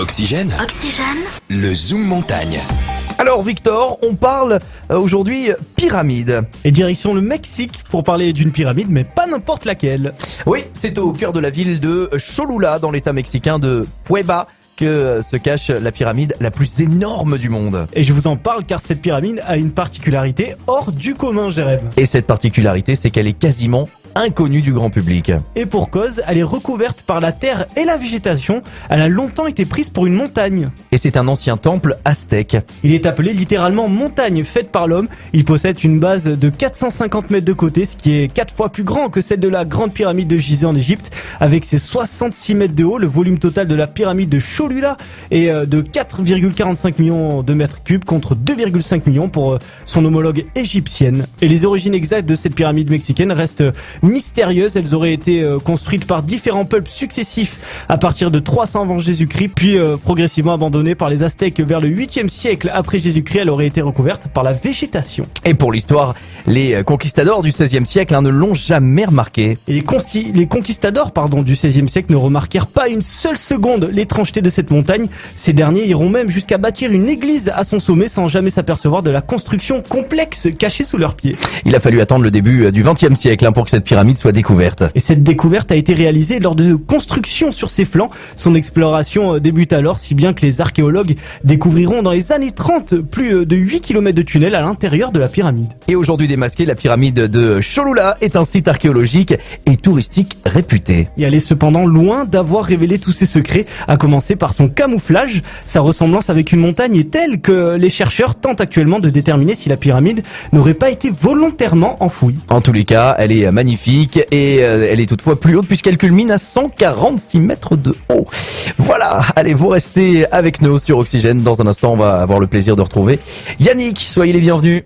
Oxygène, Oxygène. le Zoom Montagne. Alors Victor, on parle aujourd'hui pyramide. Et direction le Mexique pour parler d'une pyramide, mais pas n'importe laquelle. Oui, c'est au cœur de la ville de Cholula, dans l'état mexicain de Puebla, que se cache la pyramide la plus énorme du monde. Et je vous en parle car cette pyramide a une particularité hors du commun, Jérém. Et cette particularité, c'est qu'elle est quasiment inconnue du grand public. Et pour cause, elle est recouverte par la terre et la végétation. Elle a longtemps été prise pour une montagne. Et c'est un ancien temple aztèque. Il est appelé littéralement montagne faite par l'homme. Il possède une base de 450 mètres de côté, ce qui est 4 fois plus grand que celle de la grande pyramide de Gizeh en Égypte. Avec ses 66 mètres de haut, le volume total de la pyramide de Cholula est de 4,45 millions de mètres cubes contre 2,5 millions pour son homologue égyptienne. Et les origines exactes de cette pyramide mexicaine restent mystérieuses. Elles auraient été construites par différents peuples successifs à partir de 300 avant Jésus-Christ, puis progressivement abandonnées par les Aztèques vers le 8e siècle après Jésus-Christ. Elle aurait été recouverte par la végétation. Et pour l'histoire, les conquistadors du XVIe siècle ne l'ont jamais remarqué. Et les conquistadors du XVIe siècle ne remarquèrent pas une seule seconde l'étrangeté de cette montagne. Ces derniers iront même jusqu'à bâtir une église à son sommet sans jamais s'apercevoir de la construction complexe cachée sous leurs pieds. Il a fallu attendre le début du XXe siècle pour que cette pyramide soit découverte. Et cette découverte a été réalisée lors de construction sur ses flancs. Son exploration débute alors, si bien que les archéologues découvriront dans les années 30 plus de 8 km de tunnels à l'intérieur de la pyramide. Et aujourd'hui démasquée, la pyramide de Cholula est un site archéologique et touristique réputé. Et elle est cependant loin d'avoir révélé tous ses secrets, à commencer par son camouflage. Sa ressemblance avec une montagne est telle que les chercheurs tentent actuellement de déterminer si la pyramide n'aurait pas été volontairement enfouie. En tous les cas, elle est magnifique et elle est toutefois plus haute puisqu'elle culmine à 146 mètres de haut. Voilà, allez, vous restez avec nous sur Oxygène. Dans un instant, on va avoir le plaisir de retrouver Yannick. Soyez les bienvenus.